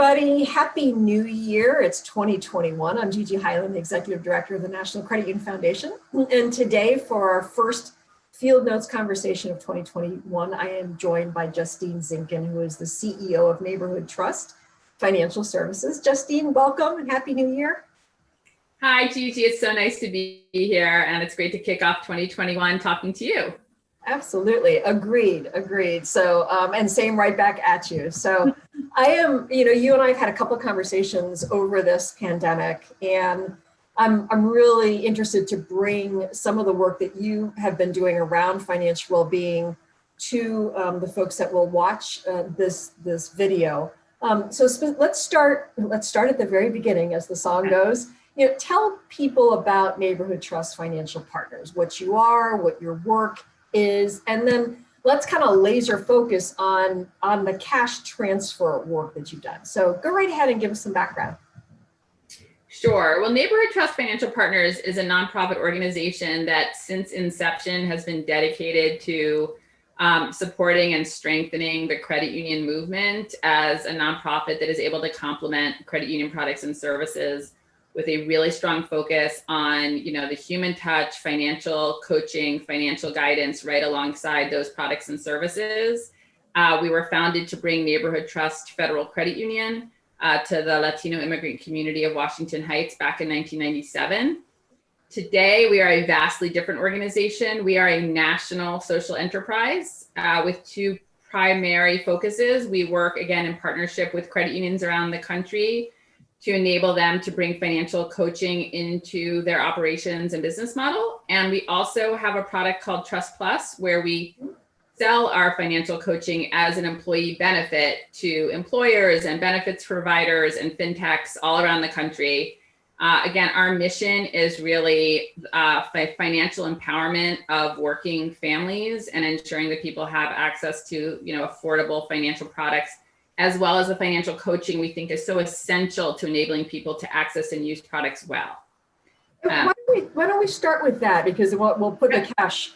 everybody. Happy New Year. It's 2021. I'm Gigi Hyland, the Executive Director of the National Credit Union Foundation. And today, for our first Field Notes conversation of 2021, I am joined by Justine Zinkin, who is the CEO of Neighborhood Trust Financial Services. Justine, welcome and Happy New Year. Hi, Gigi. It's so nice to be here, and it's great to kick off 2021 talking to you. Absolutely. Agreed. So, and same right back at you. So I am, you and I have had a couple of conversations over this pandemic, and I'm really interested to bring some of the work that you have been doing around financial well-being to the folks that will watch this video. So let's start at the very beginning, as the song goes. Tell people about Neighborhood Trust Financial Partners, what you are, what your work is, and then let's kind of laser focus on the cash transfer work that you've done. So go right ahead and give us some background. Sure. Well, Neighborhood Trust Financial Partners is a nonprofit organization that since inception has been dedicated to supporting and strengthening the credit union movement as a nonprofit that is able to complement credit union products and services with a really strong focus on, the human touch, financial coaching, financial guidance right alongside those products and services. We were founded to bring Neighborhood Trust Federal Credit Union to the Latino immigrant community of Washington Heights back in 1997. Today, we are a vastly different organization. We are a national social enterprise with two primary focuses. We work, again, in partnership with credit unions around the country to enable them to bring financial coaching into their operations and business model. And we also have a product called Trust Plus, where we sell our financial coaching as an employee benefit to employers and benefits providers and fintechs all around the country. Again, our mission is really financial empowerment of working families and ensuring that people have access to, affordable financial products, as well as the financial coaching we think is so essential to enabling people to access and use products well. Why don't we start with that? Because we'll put the cash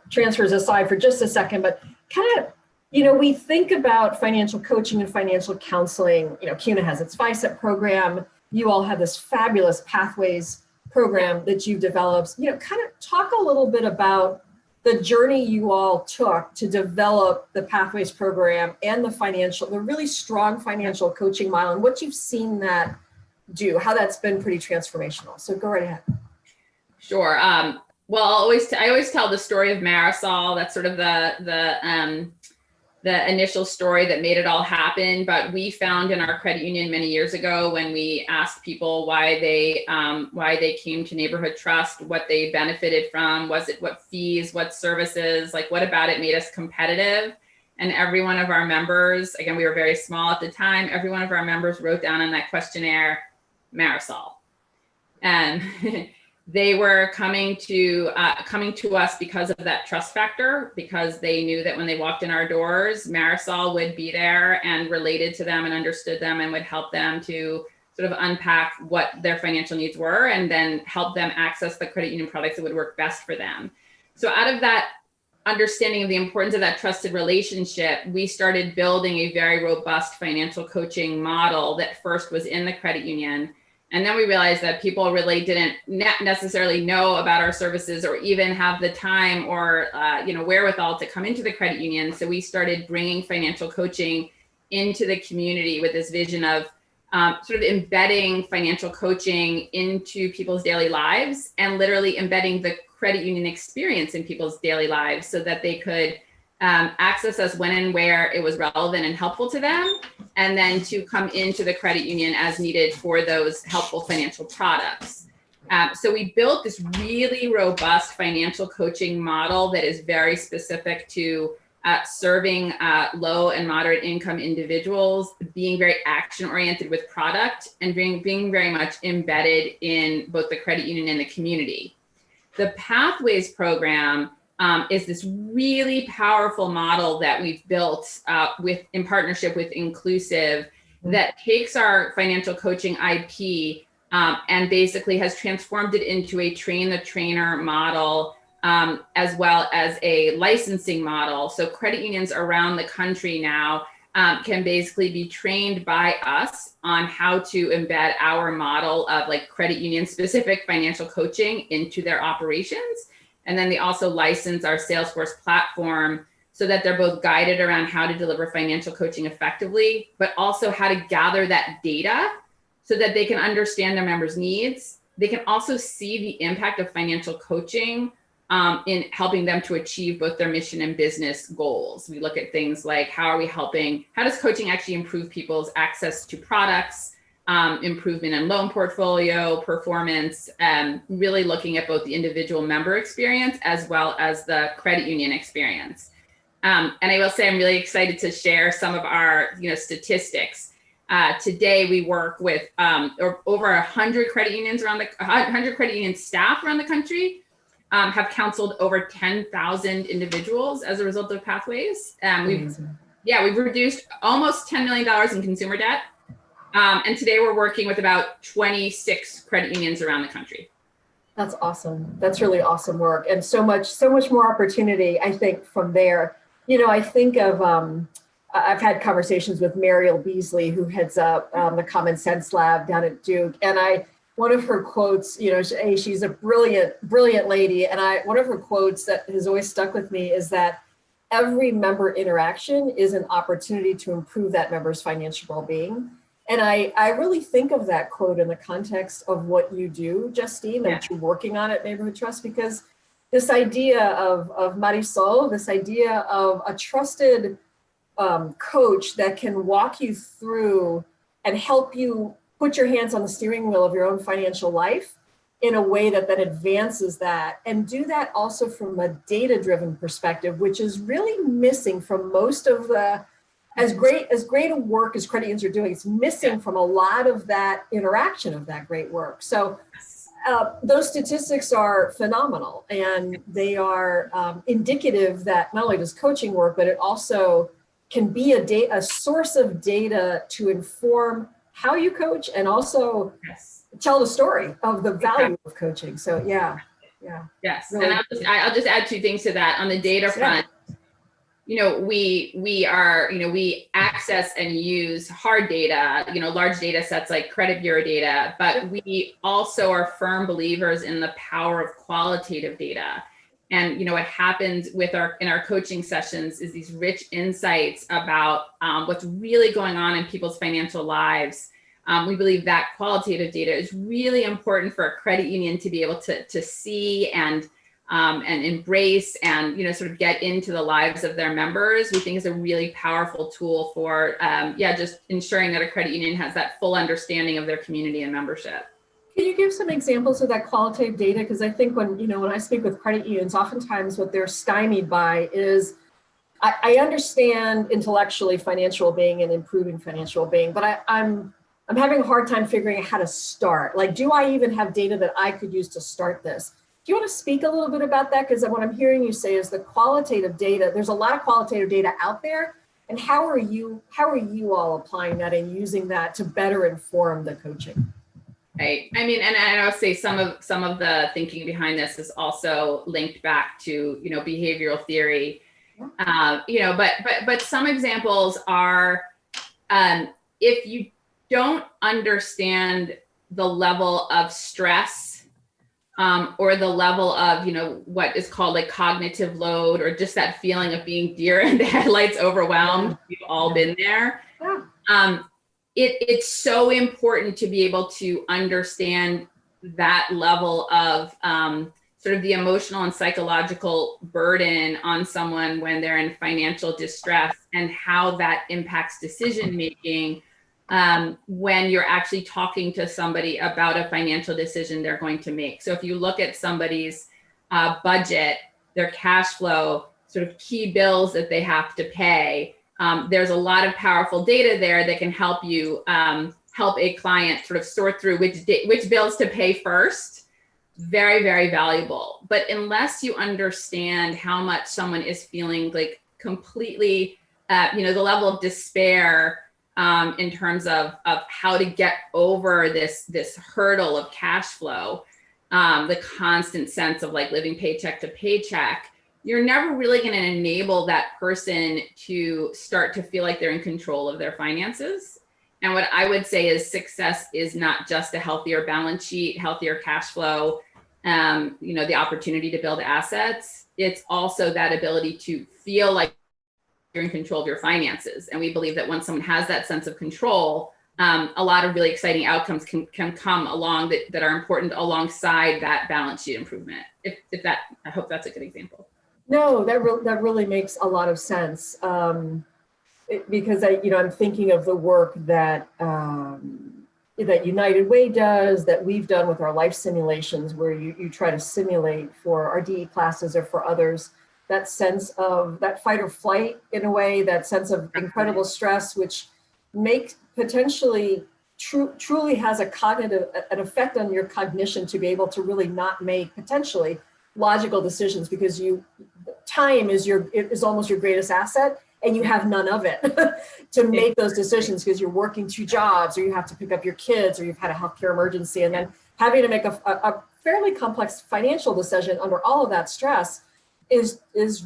transfers aside for just a second, but kind of, we think about financial coaching and financial counseling. CUNA has its FICEP program. You all have this fabulous Pathways program that you've developed. Kind of talk a little bit about the journey you all took to develop the Pathways program and the really strong financial coaching model, and what you've seen that do, how that's been pretty transformational. So go right ahead. Sure. Well, I always tell the story of Marisol. That's sort of the initial story that made it all happen. But we found in our credit union many years ago, when we asked people why they came to Neighborhood Trust, what they benefited from, was it what fees, what services, like what about it made us competitive? And every one of our members, again, we were very small at the time, every one of our members wrote down on that questionnaire, Marisol. And they were coming to us because of that trust factor, because they knew that when they walked in our doors, Marisol would be there and related to them and understood them and would help them to sort of unpack what their financial needs were and then help them access the credit union products that would work best for them. So out of that understanding of the importance of that trusted relationship, we started building a very robust financial coaching model that first was in the credit union. And then we realized that people really didn't necessarily know about our services or even have the time or wherewithal to come into the credit union. So we started bringing financial coaching into the community with this vision of sort of embedding financial coaching into people's daily lives and literally embedding the credit union experience in people's daily lives so that they could access us when and where it was relevant and helpful to them, and then to come into the credit union as needed for those helpful financial products. So we built this really robust financial coaching model that is very specific to serving low and moderate income individuals, being very action oriented with product, and being very much embedded in both the credit union and the community. The Pathways program is this really powerful model that we've built in partnership with Inclusive that takes our financial coaching IP and basically has transformed it into a train the trainer model, as well as a licensing model. So credit unions around the country now can basically be trained by us on how to embed our model of like credit union specific financial coaching into their operations. And then they also license our Salesforce platform so that they're both guided around how to deliver financial coaching effectively, but also how to gather that data so that they can understand their members' needs. They can also see the impact of financial coaching in helping them to achieve both their mission and business goals. We look at things like how does coaching actually improve people's access to products, improvement in loan portfolio performance, really looking at both the individual member experience as well as the credit union experience. And I will say I'm really excited to share some of our statistics. Today we work with over 100 credit unions 100 credit union staff around the country. Have counseled over 10,000 individuals as a result of Pathways. We've reduced almost $10 million in consumer debt. And today we're working with about 26 credit unions around the country. That's awesome. That's really awesome work. And so much more opportunity, I think, from there. I think of, I've had conversations with Mariel Beasley, who heads up the Common Sense Lab down at Duke. And one of her quotes, she's a brilliant lady. And one of her quotes that has always stuck with me is that every member interaction is an opportunity to improve that member's financial well-being. And I really think of that quote in the context of what you do, Justine, that you're working on at Neighborhood Trust, because this idea of Marisol, this idea of a trusted coach that can walk you through and help you put your hands on the steering wheel of your own financial life in a way that advances that, and do that also from a data-driven perspective, which is really missing from most of the, as great a work as credit unions are doing, it's missing from a lot of that interaction of that great work. So those statistics are phenomenal, and they are indicative that not only does coaching work, but it also can be a source of data to inform how you coach and also tell the story of the value of coaching. So yeah. Yes, really. And I'll just add two things to that. On the data front, we access and use hard data, large data sets like credit bureau data, but we also are firm believers in the power of qualitative data. And what happens in our coaching sessions is these rich insights about what's really going on in people's financial lives. We believe that qualitative data is really important for a credit union to be able to see and embrace and sort of get into the lives of their members. We think is a really powerful tool for just ensuring that a credit union has that full understanding of their community and membership. Can you give some examples of that qualitative data? Because I think when I speak with credit unions, oftentimes what they're stymied by is, I understand intellectually financial well-being and improving financial well-being, but I'm having a hard time figuring out how to start. Like, do I even have data that I could use to start this? Do you want to speak a little bit about that? Because what I'm hearing you say is the qualitative data, there's a lot of qualitative data out there. And how are you all applying that and using that to better inform the coaching? Right. I mean, and I would say some of the thinking behind this is also linked back to, behavioral theory. But some examples are, if you don't understand the level of stress or the level of, what is called like cognitive load, or just that feeling of being deer in the headlights, overwhelmed. We've all been there. It's so important to be able to understand that level of sort of the emotional and psychological burden on someone when they're in financial distress, and how that impacts decision making when you're actually talking to somebody about a financial decision they're going to make. So if you look at somebody's budget, their cash flow, sort of key bills that they have to pay, there's a lot of powerful data there that can help you help a client sort of sort through which bills to pay first. Very, very valuable. But unless you understand how much someone is feeling like completely, the level of despair in terms of how to get over this hurdle of cash flow, the constant sense of like living paycheck to paycheck, you're never really going to enable that person to start to feel like they're in control of their finances. And what I would say is success is not just a healthier balance sheet, healthier cash flow, the opportunity to build assets. It's also that ability to feel like you're in control of your finances. And we believe that once someone has that sense of control, a lot of really exciting outcomes can come along that are important alongside that balance sheet improvement. I hope that's a good example. No, that really makes a lot of sense. Because I'm thinking of the work that that United Way does, that we've done with our life simulations, where you try to simulate for our DE classes or for others, that sense of that fight or flight in a way, that sense of incredible stress, which makes potentially truly has an effect on your cognition to be able to really not make potentially logical decisions, because time is almost your greatest asset, and you have none of it to make those decisions, because you're working 2 jobs, or you have to pick up your kids, or you've had a healthcare emergency, and then having to make a fairly complex financial decision under all of that stress is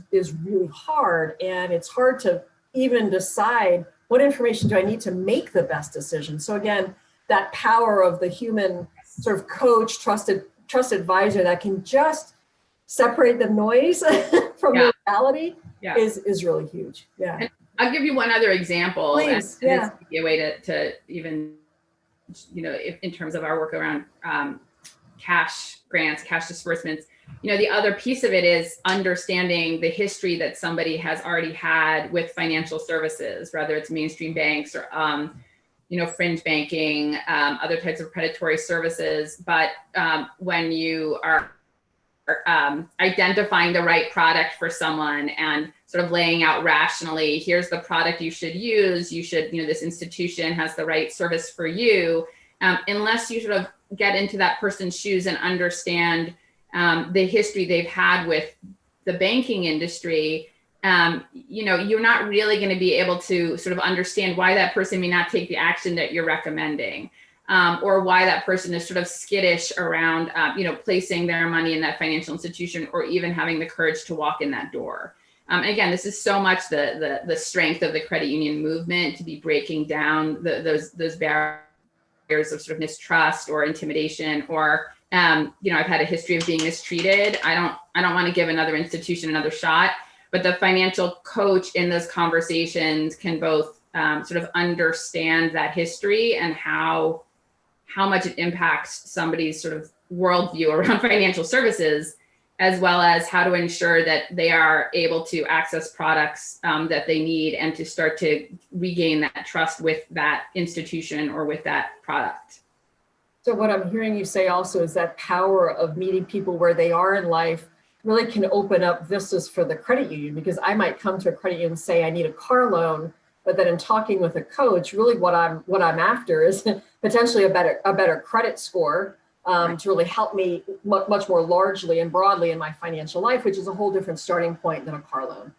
really hard. And it's hard to even decide what information do I need to make the best decision. So again, that power of the human sort of coach, trusted advisor that can just separate the noise from the reality is really huge. Yeah. And I'll give you one other example. Please. And this would be a way to even, in terms of our work around cash grants, cash disbursements, the other piece of it is understanding the history that somebody has already had with financial services, whether it's mainstream banks or, fringe banking, other types of predatory services. But when you are identifying the right product for someone and sort of laying out rationally, here's the product you should use, this institution has the right service for you, unless you sort of get into that person's shoes and understand the history they've had with the banking industry, you're not really going to be able to sort of understand why that person may not take the action that you're recommending. Or why that person is sort of skittish around, placing their money in that financial institution, or even having the courage to walk in that door. And again, this is so much the strength of the credit union movement, to be breaking down those barriers of sort of mistrust or intimidation, or I've had a history of being mistreated. I don't want to give another institution another shot, but the financial coach in those conversations can both sort of understand that history and how much it impacts somebody's sort of worldview around financial services, as well as how to ensure that they are able to access products that they need, and to start to regain that trust with that institution or with that product. So what I'm hearing you say also is that power of meeting people where they are in life really can open up vistas for the credit union, because I might come to a credit union and say I need a car loan, but then in talking with a coach, really what I'm after is potentially a better credit score to really help me much more largely and broadly in my financial life, which is a whole different starting point than a car loan.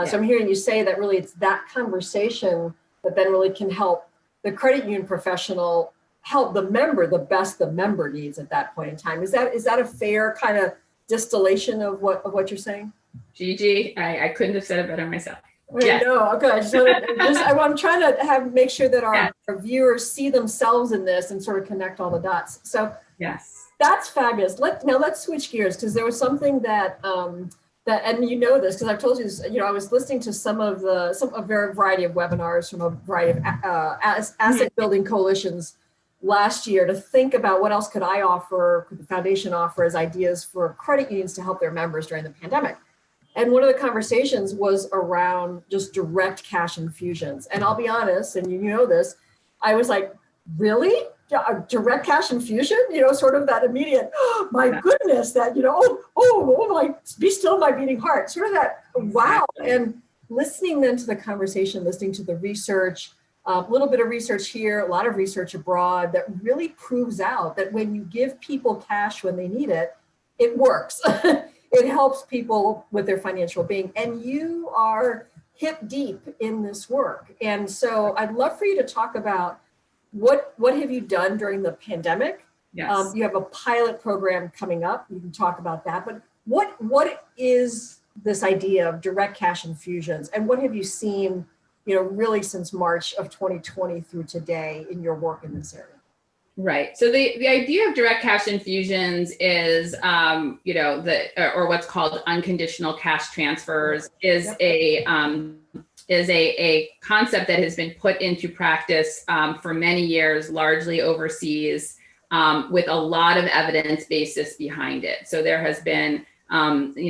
So I'm hearing you say that really it's that conversation that then really can help the credit union professional help the member the best the member needs at that point in time. Is that a fair kind of distillation of what you're saying? Gigi, I couldn't have said it better myself. Yes. No, okay. I'm trying to make sure that our viewers see themselves in this and sort of connect all the dots. So yes, that's fabulous. Let's switch gears, because there was something that and this, because I've told you this, I was listening to a variety of webinars from a variety of asset building coalitions last year to think about what else could the foundation offer as ideas for credit unions to help their members during the pandemic. And one of the conversations was around just direct cash infusions. And I'll be honest, and you know this, I was like, really? A direct cash infusion? Sort of that immediate, oh, my goodness, that, my, be still my beating heart. Sort of that, wow. And listening then to the conversation, listening to the research, a little bit of research here, a lot of research abroad that really proves out that when you give people cash when they need it, it works. It helps people with their financial being, and you are hip deep in this work. And so I'd love for you to talk about what have you done during the pandemic? Yes. You have a pilot program coming up. You can talk about that, but what is this idea of direct cash infusions, and what have you seen, really since March of 2020 through today in your work in this area? Right. So the idea of direct cash infusions is, or what's called unconditional cash transfers is a concept that has been put into practice for many years, largely overseas, with a lot of evidence basis behind it. So there has been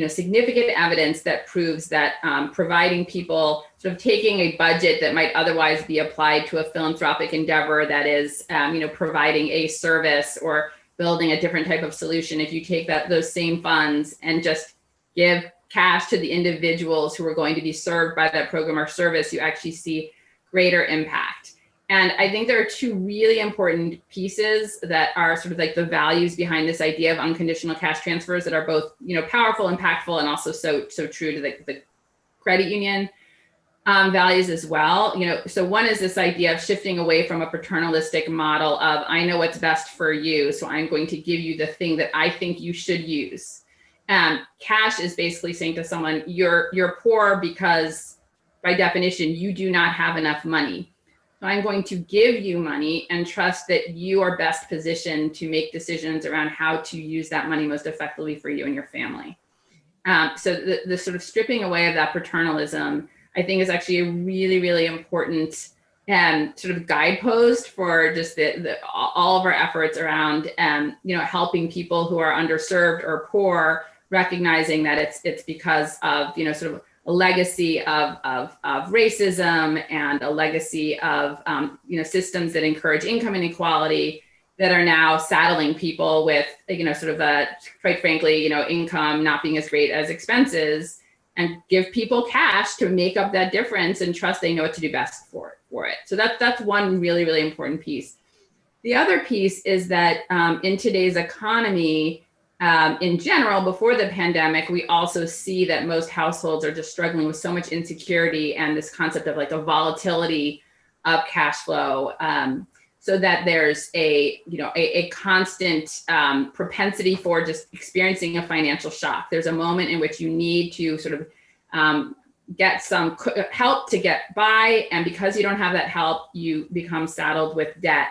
significant evidence that proves that providing people, sort of taking a budget that might otherwise be applied to a philanthropic endeavor that is, providing a service or building a different type of solution, if you take those same funds and just give cash to the individuals who are going to be served by that program or service, you actually see greater impact. And I think there are two really important pieces that are sort of like the values behind this idea of unconditional cash transfers that are both, powerful, impactful, and also so true to the credit union values as well. So one is this idea of shifting away from a paternalistic model of, I know what's best for you, so I'm going to give you the thing that I think you should use. Cash is basically saying to someone, you're poor because by definition, you do not have enough money. So I'm going to give you money and trust that you are best positioned to make decisions around how to use that money most effectively for you and your family. So the sort of stripping away of that paternalism, I think, is actually a really, really important sort of guidepost for just all of our efforts around, helping people who are underserved or poor, recognizing that it's because of, sort of a legacy of racism and a legacy of, systems that encourage income inequality that are now saddling people with, sort of quite frankly, income not being as great as expenses, and give people cash to make up that difference and trust they know what to do best for it. So that's one really, really important piece. The other piece is that in today's economy, in general, before the pandemic, we also see that most households are just struggling with so much insecurity and this concept of like a volatility of cash flow, so that there's a constant propensity for just experiencing a financial shock. There's a moment in which you need to sort of get some help to get by, and because you don't have that help, you become saddled with debt.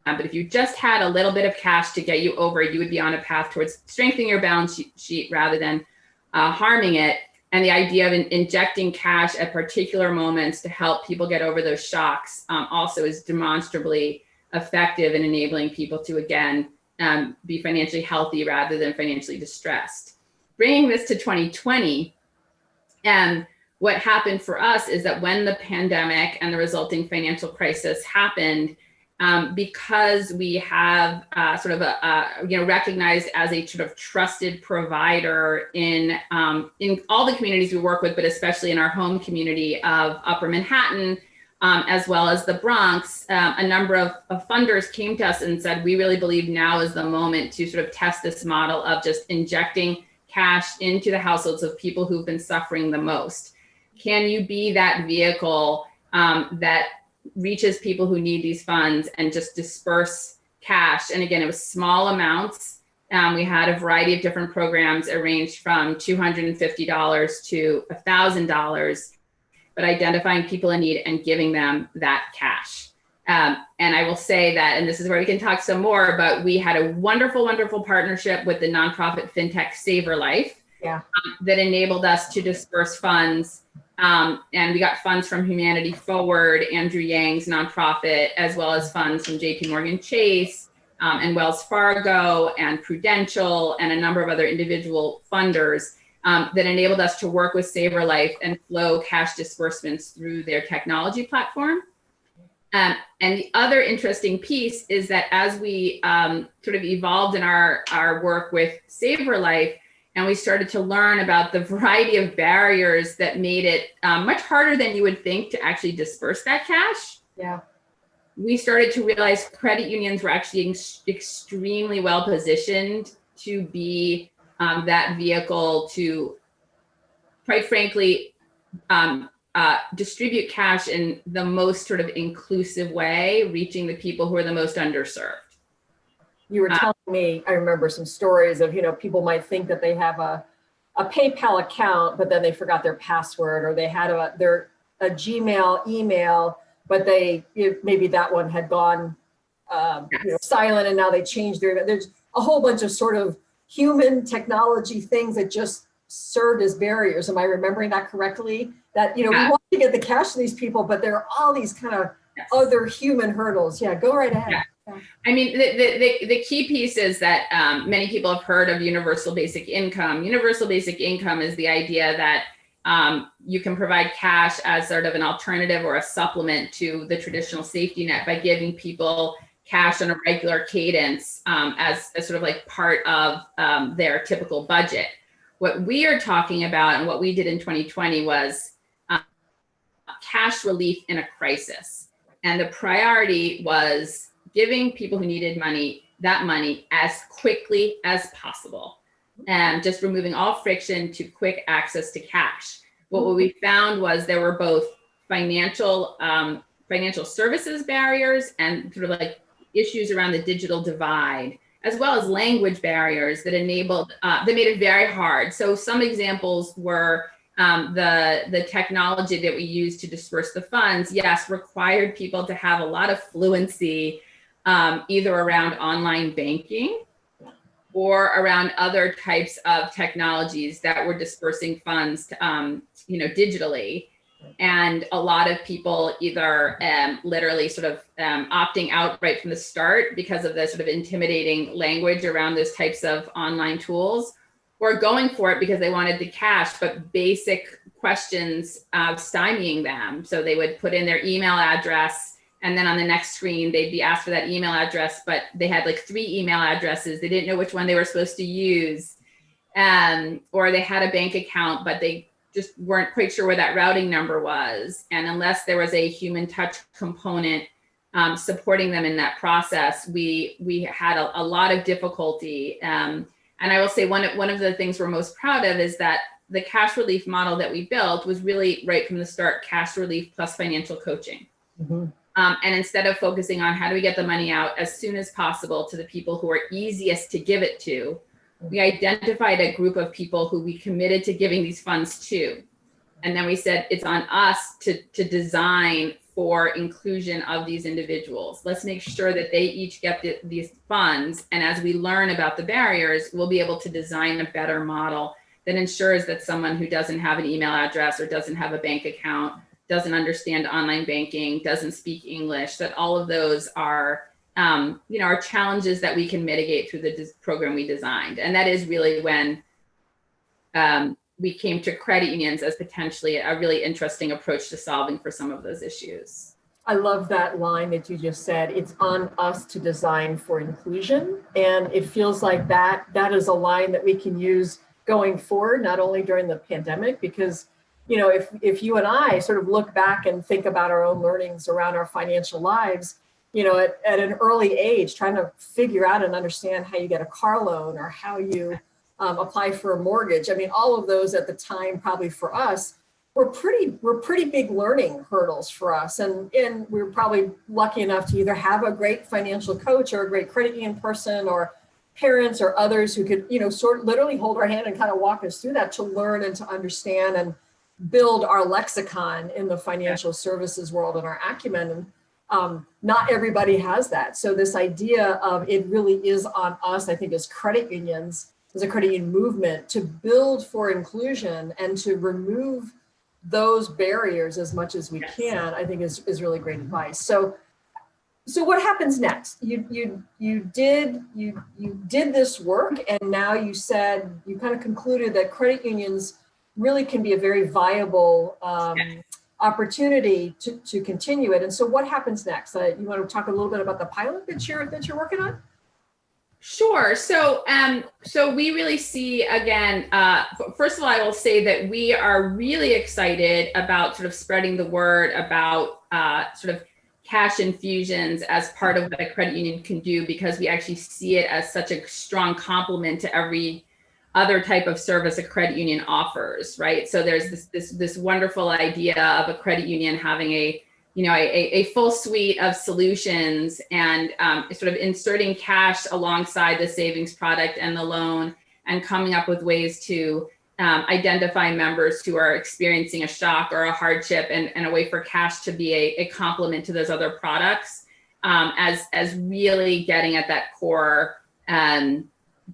But if you just had a little bit of cash to get you over, you would be on a path towards strengthening your balance sheet rather than harming it. And the idea of injecting cash at particular moments to help people get over those shocks also is demonstrably effective in enabling people to, again, be financially healthy rather than financially distressed. Bringing this to 2020, what happened for us is that when the pandemic and the resulting financial crisis happened, because we have sort of recognized as a sort of trusted provider in all the communities we work with, but especially in our home community of Upper Manhattan, as well as the Bronx, a number of funders came to us and said, we really believe now is the moment to sort of test this model of just injecting cash into the households of people who've been suffering the most. Can you be that vehicle that reaches people who need these funds and just disperse cash? And again, it was small amounts. We had a variety of different programs. It ranged from $250 to $1,000, but identifying people in need and giving them that cash. And I will say that, and this is where we can talk some more, but we had a wonderful, wonderful partnership with the nonprofit fintech Save Your Life that enabled us to disperse funds. And we got funds from Humanity Forward, Andrew Yang's nonprofit, as well as funds from JP Morgan Chase and Wells Fargo and Prudential and a number of other individual funders that enabled us to work with Save Your Life and flow cash disbursements through their technology platform. And the other interesting piece is that as we sort of evolved in our work with Save Your Life, and we started to learn about the variety of barriers that made it much harder than you would think to actually disperse that cash. Yeah. We started to realize credit unions were actually extremely well positioned to be that vehicle to, quite frankly, distribute cash in the most sort of inclusive way, reaching the people who are the most underserved. You were telling me, I remember some stories of, people might think that they have a a PayPal account, but then they forgot their password, or they had a Gmail email, but maybe that one had gone silent, and now they changed there's a whole bunch of sort of human technology things that just served as barriers. Am I remembering that correctly? That, we want to get the cash to these people, but there are all these kind of other human hurdles. Yeah, go right ahead. Yeah. I mean, the key piece is that many people have heard of universal basic income. Universal basic income is the idea that you can provide cash as sort of an alternative or a supplement to the traditional safety net by giving people cash on a regular cadence as sort of like part of their typical budget. What we are talking about and what we did in 2020 was cash relief in a crisis. And the priority was giving people who needed money, that money as quickly as possible, and just removing all friction to quick access to cash. What we found was there were both financial services barriers and sort of like issues around the digital divide, as well as language barriers that that made it very hard. So some examples were the technology that we use to disperse the funds, yes, required people to have a lot of fluency, either around online banking or around other types of technologies that were dispersing funds, digitally. And a lot of people either literally sort of opting out right from the start because of the sort of intimidating language around those types of online tools, or going for it because they wanted the cash, but basic questions stymieing them. So they would put in their email address, and then on the next screen, they'd be asked for that email address, but they had like 3 email addresses. They didn't know which one they were supposed to use. Or they had a bank account, but they just weren't quite sure where that routing number was. And unless there was a human touch component supporting them in that process, we had a lot of difficulty. And I will say one of the things we're most proud of is that the cash relief model that we built was really right from the start, cash relief plus financial coaching. Mm-hmm. And instead of focusing on how do we get the money out as soon as possible to the people who are easiest to give it to, we identified a group of people who we committed to giving these funds to. And then we said, it's on us to design for inclusion of these individuals. Let's make sure that they each get these funds. And as we learn about the barriers, we'll be able to design a better model that ensures that someone who doesn't have an email address or doesn't have a bank account, doesn't understand online banking, doesn't speak English, that all of those are are challenges that we can mitigate through the program we designed. And that is really when we came to credit unions as potentially a really interesting approach to solving for some of those issues. I love that line that you just said. It's on us to design for inclusion. And it feels like that is a line that we can use going forward, not only during the pandemic, because if you and I sort of look back and think about our own learnings around our financial lives, at an early age, trying to figure out and understand how you get a car loan or how you apply for a mortgage. I mean, all of those at the time, probably for us, were pretty big learning hurdles for us. And we were probably lucky enough to either have a great financial coach or a great credit union person or parents or others who could, sort of literally hold our hand and kind of walk us through that to learn and to understand and build our lexicon in the financial services world and our acumen. And not everybody has that. So this idea of it really is on us, I think, as credit unions, as a credit union movement, to build for inclusion and to remove those barriers as much as we can, I think is really great advice. So what happens next? You did this work, and now you said, you kind of concluded that credit unions really can be a very viable opportunity to continue it. And so what happens next? You want to talk a little bit about the pilot that you're working on? Sure. So we really see, again, first of all, I will say that we are really excited about sort of spreading the word about sort of cash infusions as part of what a credit union can do, because we actually see it as such a strong complement to every other type of service a credit union offers, right? So there's this wonderful idea of a credit union having a full suite of solutions and sort of inserting cash alongside the savings product and the loan, and coming up with ways to identify members who are experiencing a shock or a hardship, and a way for cash to be a complement to those other products, as really getting at that core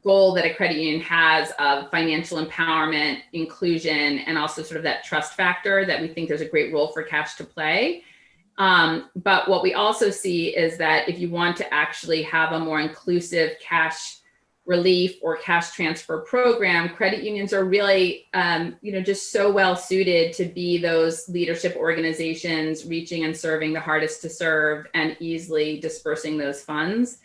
goal that a credit union has of financial empowerment, inclusion, and also sort of that trust factor that we think there's a great role for cash to play. But what we also see is that if you want to actually have a more inclusive cash relief or cash transfer program, credit unions are really, just so well suited to be those leadership organizations reaching and serving the hardest to serve and easily dispersing those funds.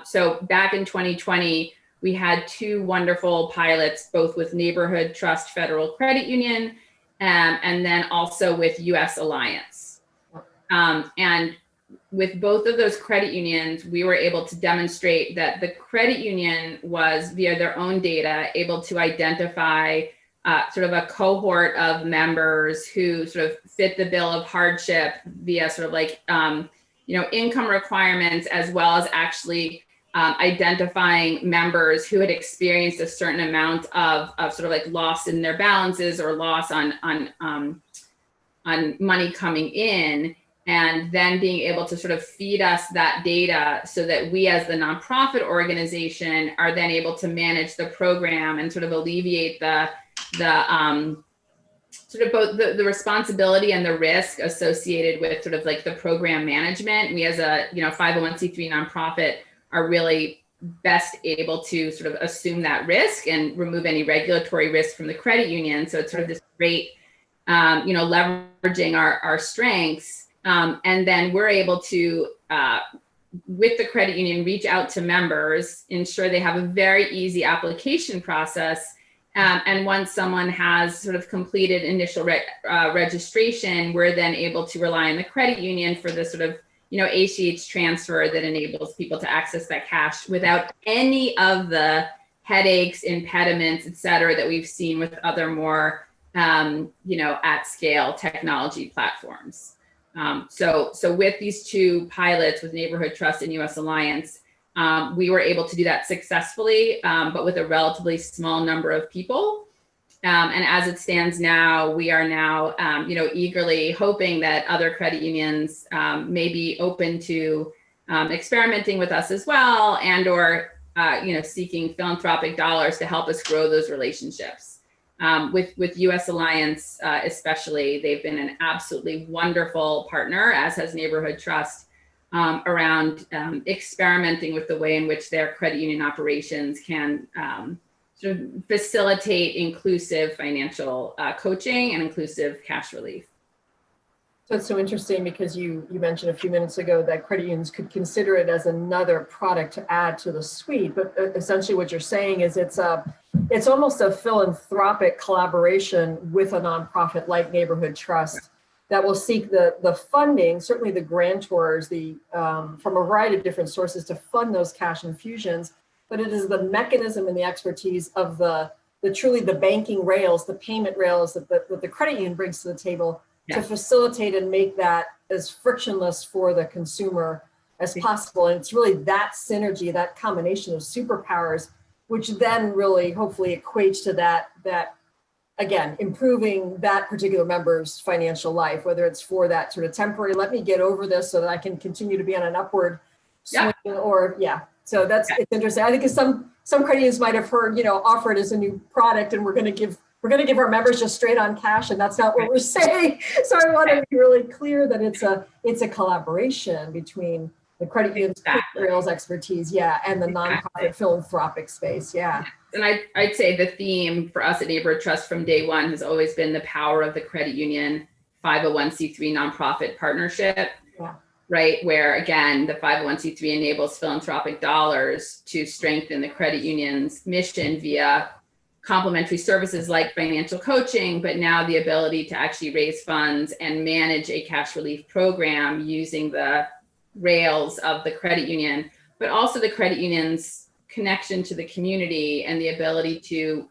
So back in 2020, we had 2 wonderful pilots, both with Neighborhood Trust Federal Credit Union, and then also with US Alliance. And with both of those credit unions, we were able to demonstrate that the credit union was, via their own data, able to identify sort of a cohort of members who sort of fit the bill of hardship via sort of like, income requirements, as well as actually identifying members who had experienced a certain amount of sort of like loss in their balances or loss on money coming in, and then being able to sort of feed us that data so that we as the nonprofit organization are then able to manage the program and sort of alleviate the sort of both the responsibility and the risk associated with sort of like the program management. We as a 501c3 nonprofit are really best able to sort of assume that risk and remove any regulatory risk from the credit union. So it's sort of this great, leveraging our strengths. And then we're able to, with the credit union, reach out to members, ensure they have a very easy application process. And once someone has sort of completed initial registration, we're then able to rely on the credit union for the sort of, ACH transfer that enables people to access that cash without any of the headaches, impediments, et cetera, that we've seen with other more, at scale technology platforms. So with these 2 pilots with Neighborhood Trust and US Alliance, we were able to do that successfully, but with a relatively small number of people. And as it stands now, we are now, eagerly hoping that other credit unions may be open to experimenting with us as well, and or seeking philanthropic dollars to help us grow those relationships. With US Alliance, especially, they've been an absolutely wonderful partner, as has Neighborhood Trust, around experimenting with the way in which their credit union operations can sort of facilitate inclusive financial coaching and inclusive cash relief. So it's so interesting because you mentioned a few minutes ago that credit unions could consider it as another product to add to the suite, but essentially what you're saying is it's almost a philanthropic collaboration with a nonprofit like Neighborhood Trust that will seek the funding, certainly the grantors, from a variety of different sources to fund those cash infusions. But it is the mechanism and the expertise of the truly the banking rails, the payment rails that the credit union brings to the table to facilitate and make that as frictionless for the consumer as possible. And it's really that synergy, that combination of superpowers, which then really hopefully equates to that again, improving that particular member's financial life, whether it's for that sort of temporary, let me get over this so that I can continue to be on an upward swing, or So it's interesting. I think some credit unions might have heard, offer it as a new product, and we're going to give our members just straight on cash, and that's not what we're saying. So I want to be really clear that it's a collaboration between the credit union's rails expertise, and the nonprofit philanthropic space, And I'd say the theme for us at Neighborhood Trust from day one has always been the power of the credit union 501c3 nonprofit partnership. Right, where again, the 501c3 enables philanthropic dollars to strengthen the credit union's mission via complementary services like financial coaching, but now the ability to actually raise funds and manage a cash relief program using the rails of the credit union, but also the credit union's connection to the community and the ability to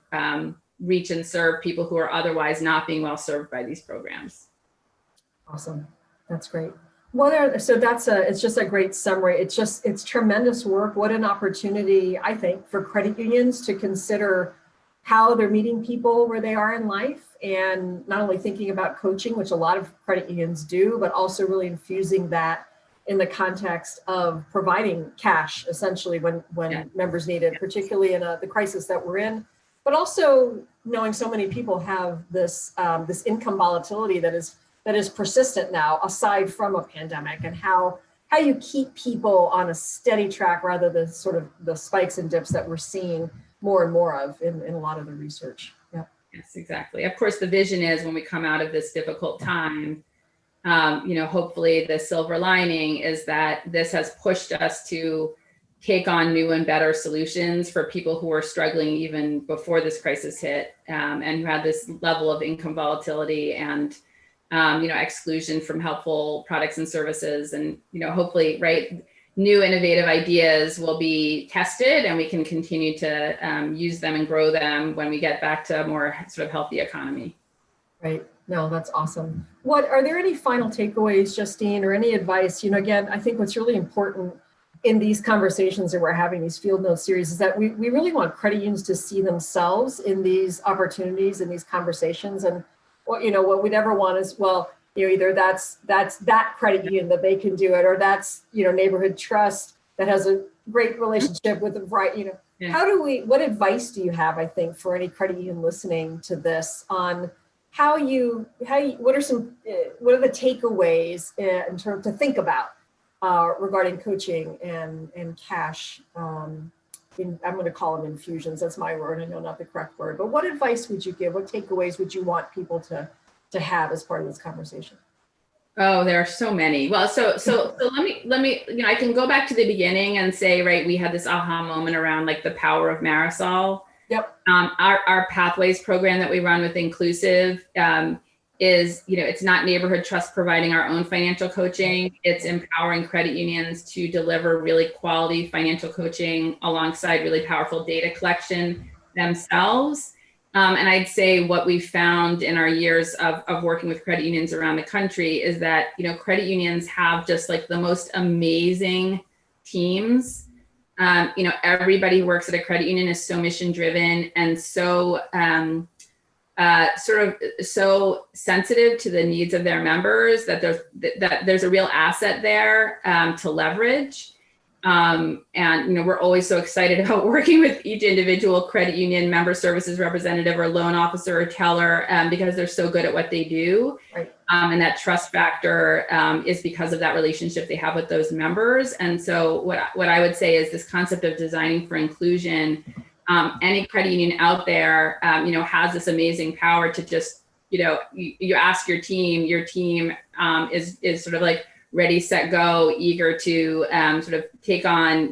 reach and serve people who are otherwise not being well served by these programs. Awesome, that's great. It's just a great summary. It's tremendous work. What an opportunity, I think, for credit unions to consider how they're meeting people where they are in life, and not only thinking about coaching, which a lot of credit unions do, but also really infusing that in the context of providing cash, essentially, when members need it, particularly in the crisis that we're in, but also knowing so many people have this this income volatility that is persistent now, aside from a pandemic, and how you keep people on a steady track rather than sort of the spikes and dips that we're seeing more and more of in a lot of the research. Yeah. Yes, exactly. Of course, the vision is when we come out of this difficult time, hopefully the silver lining is that this has pushed us to take on new and better solutions for people who are struggling even before this crisis hit, and who had this level of income volatility and exclusion from helpful products and services. And hopefully, right, new innovative ideas will be tested, and we can continue to use them and grow them when we get back to a more sort of healthy economy. Right. No, that's awesome. What are there any final takeaways, Justine, or any advice? Again, I think what's really important in these conversations that we're having, these field note series, is that we really want credit unions to see themselves in these opportunities and these conversations. And what we'd ever want is, well, either that's that credit union that they can do it, or that's neighborhood trust that has a great relationship with the right. Yeah. What advice do you have, I think, for any credit union listening to this on what are the takeaways in terms to think about regarding coaching and cash? I'm going to call them infusions. That's my word. I know not the correct word, but what advice would you give? What takeaways would you want people to have as part of this conversation? Oh, there are so many. Well, so let me, I can go back to the beginning and say, right, we had this aha moment around like the power of Marisol. Yep. Our Pathways program that we run with Inclusive is, it's not neighborhood trust providing our own financial coaching. It's empowering credit unions to deliver really quality financial coaching alongside really powerful data collection themselves. And I'd say what we found in our years of working with credit unions around the country is that, credit unions have just like the most amazing teams. Everybody who works at a credit union is so mission driven and so so sensitive to the needs of their members that there's a real asset there to leverage. And we're always so excited about working with each individual credit union member services representative or loan officer or teller because they're so good at what they do. Right. And that trust factor is because of that relationship they have with those members. And so what I would say is this concept of designing for inclusion. Any credit union out there, has this amazing power to just, you ask your team is sort of like ready, set, go, eager to sort of take on,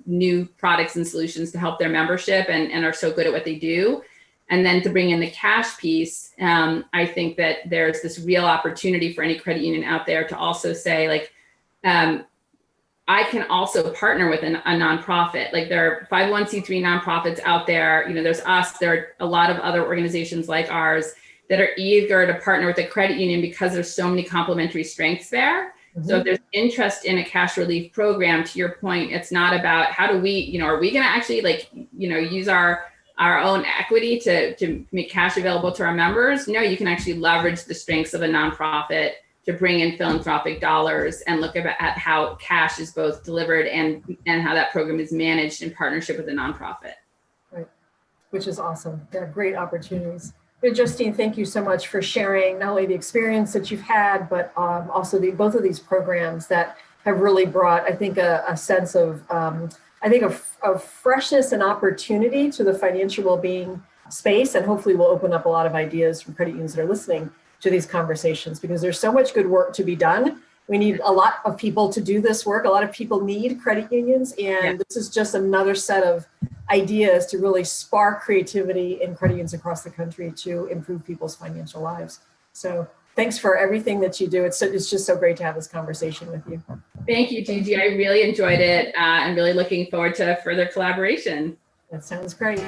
new products and solutions to help their membership and are so good at what they do. And then to bring in the cash piece, I think that there's this real opportunity for any credit union out there to also say like, I can also partner with a nonprofit. Like there are 501c3 nonprofits out there, there's us, there are a lot of other organizations like ours that are eager to partner with a credit union because there's so many complementary strengths there. Mm-hmm. So if there's interest in a cash relief program, to your point, it's not about how do we, are we going to actually use our own equity to make cash available to our members? No, you can actually leverage the strengths of a nonprofit to bring in philanthropic dollars and look at how cash is both delivered and how that program is managed in partnership with a nonprofit. Right, which is awesome. They're great opportunities. Justine, thank you so much for sharing not only the experience that you've had, but also both of these programs that have really brought, I think, a sense of, of freshness and opportunity to the financial well-being space, and hopefully will open up a lot of ideas from credit unions that are listening to these conversations, because there's so much good work to be done. We need a lot of people to do this work. A lot of people need credit unions, and This is just another set of ideas to really spark creativity in credit unions across the country to improve people's financial lives. So thanks for everything that you do. It's just so great to have this conversation with you. Thank you, Gigi. I really enjoyed it. I'm really looking forward to further collaboration. That sounds great.